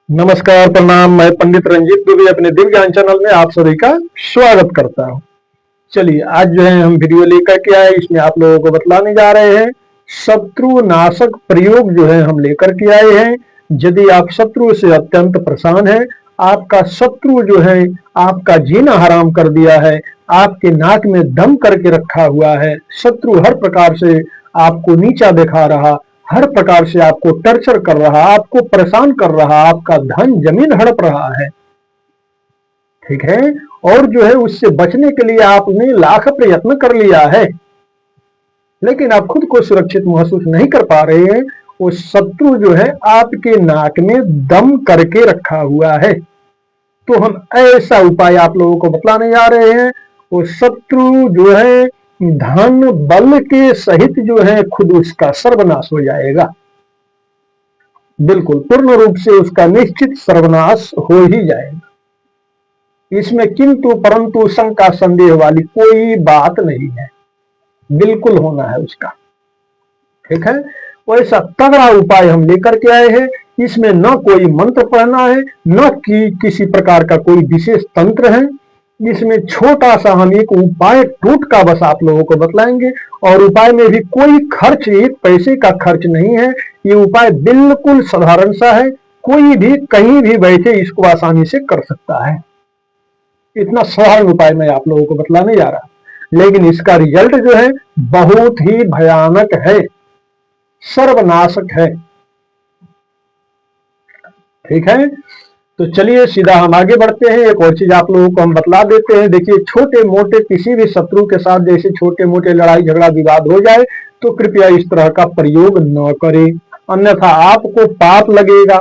नमस्कार, प्रणाम। मैं पंडित रंजीत दुबे अपने दिव्य ज्ञान चैनल में आप सभी का स्वागत करता हूं। चलिए, आज जो है हम वीडियो लेकर के आए, इसमें आप लोगों को बतलाने जा रहे हैं शत्रु नाशक प्रयोग जो है हम लेकर के आए हैं। यदि आप शत्रु से अत्यंत परेशान हैं, आपका शत्रु जो है आपका जीना हराम कर दिया है, आपके नाक में दम करके रखा हुआ है, शत्रु हर प्रकार से आपको नीचा दिखा रहा, हर प्रकार से आपको टर्चर कर रहा, आपको परेशान कर रहा, आपका धन जमीन हड़प रहा है, ठीक है। और जो है उससे बचने के लिए आपने लाख प्रयत्न कर लिया है, लेकिन आप खुद को सुरक्षित महसूस नहीं कर पा रहे हैं। वो शत्रु जो है आपके नाक में दम करके रखा हुआ है। तो हम ऐसा उपाय आप लोगों को बतलाने जा रहे हैं। वो शत्रु जो है धन बल के सहित जो है खुद उसका सर्वनाश हो जाएगा। बिल्कुल पूर्ण रूप से उसका निश्चित सर्वनाश हो ही जाएगा। इसमें किंतु परंतु शंका संदेह वाली कोई बात नहीं है, बिल्कुल होना है उसका, ठीक है। वैसा तगड़ा उपाय हम लेकर के आए हैं। इसमें न कोई मंत्र पढ़ना है, न कि किसी प्रकार का कोई विशेष तंत्र है। इसमें छोटा सा हम एक उपाय टूट का बस आप लोगों को बतलाएंगे, और उपाय में भी कोई खर्च, एक पैसे का खर्च नहीं है। ये उपाय बिल्कुल साधारण सा है, कोई भी कहीं भी बैठे इसको आसानी से कर सकता है। इतना साधारण उपाय मैं आप लोगों को बतलाने जा रहा, लेकिन इसका रिजल्ट जो है बहुत ही भयानक है, सर्वनाशक है, ठीक है। तो चलिए सीधा हम आगे बढ़ते हैं। एक और चीज आप लोगों को हम बतला देते हैं। देखिए, छोटे मोटे किसी भी शत्रु के साथ जैसे छोटे मोटे लड़ाई झगड़ा विवाद हो जाए तो कृपया इस तरह का प्रयोग न करें, अन्यथा आपको पाप लगेगा,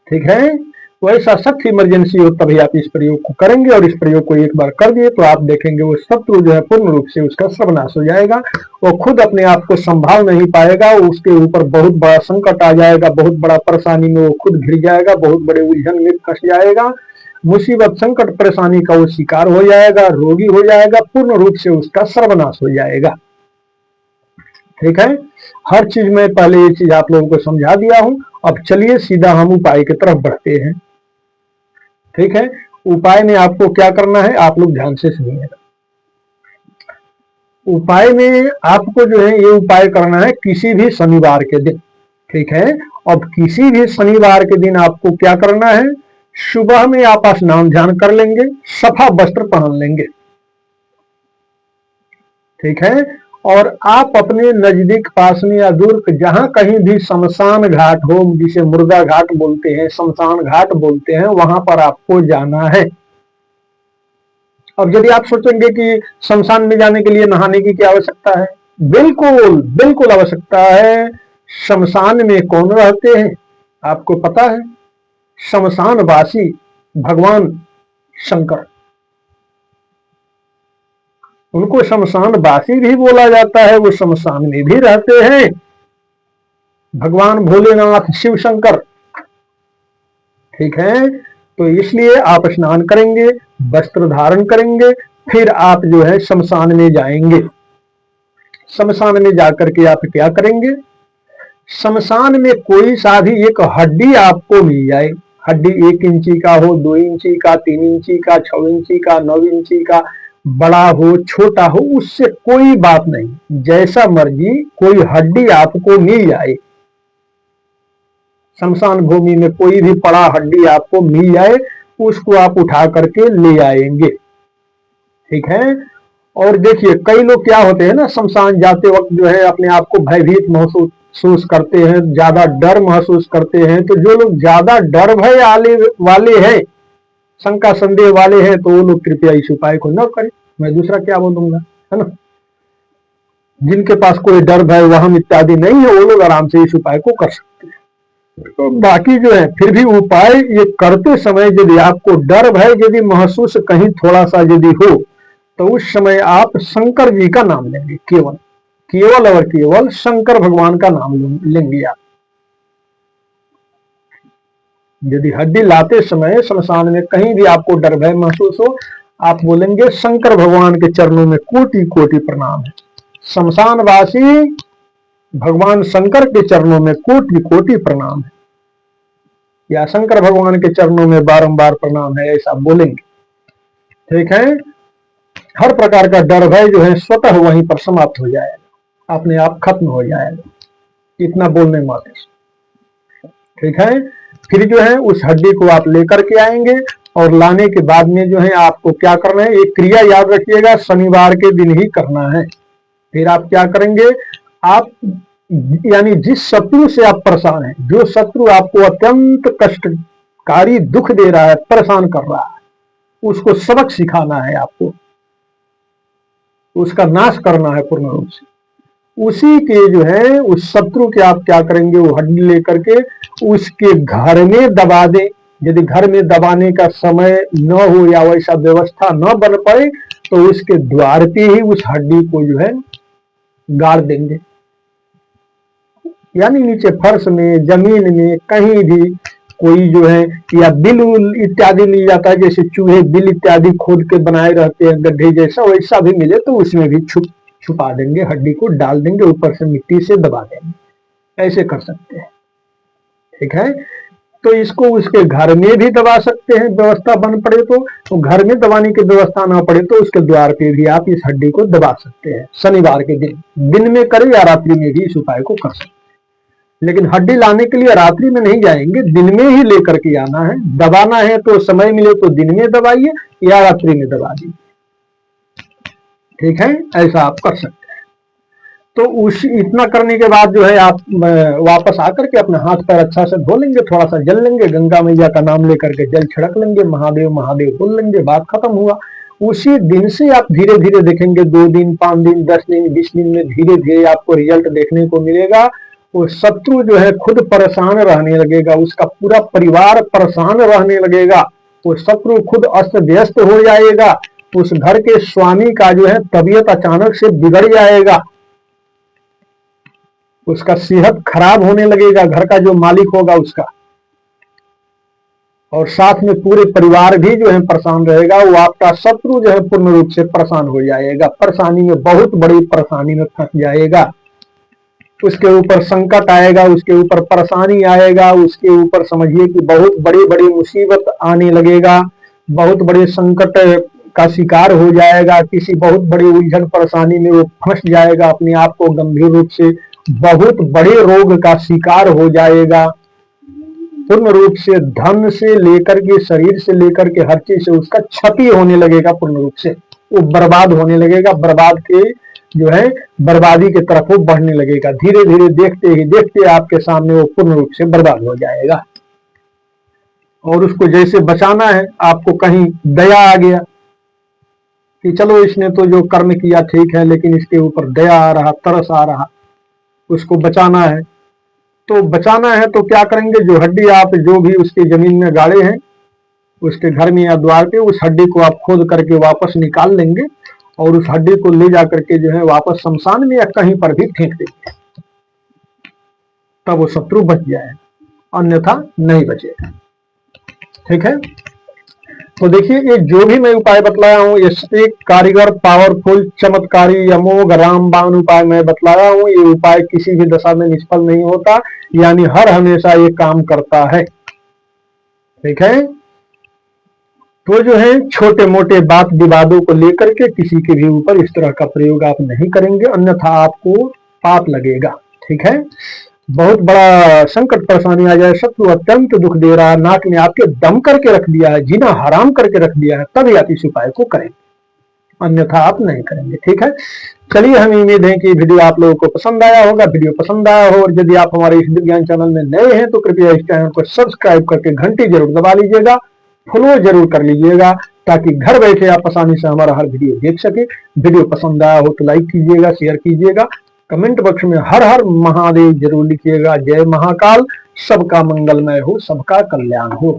ठीक है। वैसा सख्त इमरजेंसी हो तभी आप इस प्रयोग को करेंगे, और इस प्रयोग को एक बार कर दिए तो आप देखेंगे वो शत्रु जो है पूर्ण रूप से उसका सर्वनाश हो जाएगा। वो खुद अपने आप को संभाल नहीं पाएगा, उसके ऊपर बहुत बड़ा संकट आ जाएगा, बहुत बड़ा परेशानी में वो खुद घिर जाएगा, बहुत बड़े उलझन में फंस जाएगा, मुसीबत संकट परेशानी का वो शिकार हो जाएगा, रोगी हो जाएगा, पूर्ण रूप से उसका सर्वनाश हो जाएगा, ठीक है। हर चीज में पहले ये चीज आप लोगों को समझा दिया हूं। अब चलिए सीधा हम उपाय की तरफ बढ़ते हैं, ठीक है। उपाय में आपको क्या करना है, आप लोग ध्यान से सुनिएगा। उपाय में आपको जो है ये उपाय करना है किसी भी शनिवार के दिन, ठीक है। अब किसी भी शनिवार के दिन आपको क्या करना है, सुबह में आप स्नान ध्यान कर लेंगे, सफा वस्त्र पहन लेंगे, ठीक है। और आप अपने नजदीक पास में या दूर जहां कहीं भी शमशान घाट हो, जिसे मुर्दा घाट बोलते हैं, शमशान घाट बोलते हैं, वहां पर आपको जाना है। अब यदि आप सोचेंगे कि शमशान में जाने के लिए नहाने की क्या आवश्यकता है, बिल्कुल बिल्कुल आवश्यकता है। शमशान में कौन रहते हैं आपको पता है, शमशानवासी भगवान शंकर, उनको शमशानवासी भी बोला जाता है। वो शमशान में भी रहते हैं, भगवान भोलेनाथ शिव शंकर, ठीक है। तो इसलिए आप स्नान करेंगे, वस्त्र धारण करेंगे, फिर आप जो है शमशान में जाएंगे। शमशान में जाकर के आप क्या करेंगे, शमशान में कोई सा भी एक हड्डी आपको मिल जाए, हड्डी 1 इंची का हो, 2 इंची का, 3 इंची का, 6 इंची का, 9 इंची का, बड़ा हो छोटा हो, उससे कोई बात नहीं, जैसा मर्जी कोई हड्डी आपको मिल जाए। शमशान भूमि में कोई भी पड़ा हड्डी आपको मिल जाए, उसको आप उठा करके ले आएंगे, ठीक है। और देखिए, कई लोग क्या होते हैं ना, शमशान जाते वक्त जो है अपने आप को भयभीत महसूस करते हैं, ज्यादा डर महसूस करते हैं। तो जो लोग ज्यादा डर भय वाले हैं, शंका संदेह वाले हैं, तो वो लोग कृपया इस उपाय को न करें। मैं दूसरा क्या बोलूंगा, है ना। जिनके पास कोई डर भय वहम इत्यादि नहीं है, वो लोग आराम से इस उपाय को कर सकते हैं। तो बाकी जो है फिर भी उपाय ये करते समय यदि आपको डर भय यदि महसूस कहीं थोड़ा सा यदि हो, तो उस समय आप शंकर जी का नाम लेंगे, केवल केवल और केवल शंकर भगवान का नाम लेंगे आप। यदि हड्डी लाते समय शमशान में कहीं भी आपको डर भय महसूस हो, आप बोलेंगे शंकर भगवान के चरणों में कोटि कोटि प्रणाम है, शमशानवासी भगवान शंकर के चरणों में कोटि कोटि प्रणाम है। या शंकर भगवान के चरणों में बारंबार प्रणाम है, ऐसा बोलेंगे। ठीक है, हर प्रकार का डर भय जो है स्वतः वहीं पर समाप्त हो जाएगा, अपने आप खत्म हो जाएगा, इतना बोलने मात्र। ठीक है, फिर जो है उस हड्डी को आप लेकर के आएंगे और लाने के बाद में जो है आपको क्या करना है, एक क्रिया याद रखिएगा, शनिवार के दिन ही करना है। फिर आप क्या करेंगे, आप यानी जिस शत्रु से आप परेशान हैं, जो शत्रु आपको अत्यंत कष्टकारी दुख दे रहा है, परेशान कर रहा है, उसको सबक सिखाना है, आपको उसका नाश करना है पूर्ण रूप से। उसी के जो है उस शत्रु के आप क्या करेंगे, वो हड्डी लेकर के उसके घर में दबा दें। यदि घर में दबाने का समय न हो या वैसा व्यवस्था न बन पाए तो उसके द्वार पे ही उस हड्डी को जो है गाड़ देंगे, यानी नीचे फर्श में, जमीन में, कहीं भी कोई जो है, या बिल इत्यादि मिल जाता है, जैसे चूहे बिल इत्यादि खोद के बनाए रहते हैं गड्ढे जैसा, वैसा भी मिले तो उसमें भी छुपा देंगे, हड्डी को डाल देंगे, ऊपर से मिट्टी से दबा देंगे, ऐसे कर सकते हैं। ठीक है, तो इसको उसके घर में भी दबा सकते हैं, व्यवस्था बन पड़े तो घर में दबाने की व्यवस्था ना पड़े तो उसके द्वार पे भी आप इस हड्डी को दबा सकते हैं। शनिवार के दिन में करें या रात्रि में भी इस उपाय को कर सकते हैं, लेकिन हड्डी लाने के लिए रात्रि में नहीं जाएंगे, दिन में ही लेकर के आना है। दबाना है तो समय मिले तो दिन में दबाइए या रात्रि में दबा दीजिए। ठीक है, ऐसा आप कर सकते हैं। तो उस इतना करने के बाद जो है आप वापस आकर के अपने हाथ पैर अच्छा से धो लेंगे, थोड़ा सा जल लेंगे, गंगा मैया का नाम लेकर के जल छिड़क लेंगे, महादेव महादेव बोल लेंगे, बात खत्म हुआ। उसी दिन से आप धीरे धीरे देखेंगे, 2 दिन, 5 दिन, 10 दिन, 20 दिन में धीरे धीरे आपको रिजल्ट देखने को मिलेगा। वो शत्रु जो है खुद परेशान रहने लगेगा, उसका पूरा परिवार परेशान रहने लगेगा, वो शत्रु खुद अस्त व्यस्त हो जाएगा, उस घर के स्वामी का जो है तबीयत अचानक से बिगड़ जाएगा, उसका सेहत खराब होने लगेगा, घर का जो मालिक होगा उसका, और साथ में पूरे परिवार भी जो है परेशान रहेगा। वो आपका शत्रु जो है पूर्ण रूप से परेशान हो जाएगा, परेशानी में, बहुत बड़ी परेशानी में फंस जाएगा, उसके ऊपर संकट आएगा, उसके ऊपर परेशानी आएगा, उसके ऊपर समझिए कि बहुत बड़ी बड़ी मुसीबत आने लगेगा, बहुत बड़े संकट का शिकार हो जाएगा, किसी बहुत बड़ी उलझन परेशानी में वो फंस जाएगा, अपने आप को गंभीर रूप से बहुत बड़े रोग का शिकार हो जाएगा, पूर्ण रूप से धन से लेकर के, शरीर से लेकर के, हर चीज से उसका क्षति होने लगेगा, पूर्ण रूप से वो बर्बाद होने लगेगा, बर्बाद के जो है बर्बादी की तरफ वो बढ़ने लगेगा। धीरे धीरे देखते ही देखते आपके सामने वो पूर्ण रूप से बर्बाद हो जाएगा। और उसको जैसे बचाना है, आपको कहीं दया आ गया कि चलो इसने तो जो कर्म किया ठीक है, लेकिन इसके ऊपर दया आ रहा, तरस आ रहा, उसको बचाना है। तो बचाना है तो क्या करेंगे, जो हड्डी आप जो भी उसकी जमीन में गाड़े हैं, उसके घर में या द्वार पे, उस हड्डी को आप खोद करके वापस निकाल लेंगे और उस हड्डी को ले जाकर के जो है वापस शमशान में या कहीं पर भी फेंक देंगे, तब वो शत्रु बच जाए, अन्यथा नहीं बचेगा। ठीक है, तो देखिए ये जो भी मैं उपाय बतलाया हूँ, ये एक कारीगर, पावरफुल, चमत्कारी, अमोघ, रामबाण उपाय मैं बतलाया हूँ। ये उपाय किसी भी दशा में निष्फल नहीं होता, यानी हर हमेशा ये काम करता है। ठीक है, तो जो है छोटे मोटे बात विवादों को लेकर के किसी के भी ऊपर इस तरह का प्रयोग आप नहीं करेंगे, अन्यथा आपको पाप लगेगा। ठीक है, बहुत बड़ा संकट परेशानी आ जाए, शत्रु अत्यंत दुख दे रहा है, नाक में आपके दम करके रख दिया है, जीना हराम करके रख दिया है, तभी आप इस उपाय को करें, अन्यथा आप नहीं करेंगे। ठीक है, चलिए, हम उम्मीद है कि वीडियो आप लोगों को पसंद आया होगा। वीडियो पसंद आया हो और यदि आप हमारे इस विज्ञान चैनल में नए हैं तो कृपया इस चैनल को सब्सक्राइब करके घंटी जरूर दबा लीजिएगा, फॉलो जरूर कर लीजिएगा, ताकि घर बैठे आप आसानी से हमारा हर वीडियो देख सके। वीडियो पसंद आया हो तो लाइक कीजिएगा, शेयर कीजिएगा, कमेंट बॉक्स में हर हर महादेव जरूर लिखिएगा। जय महाकाल, सबका मंगलमय हो, सबका कल्याण हो।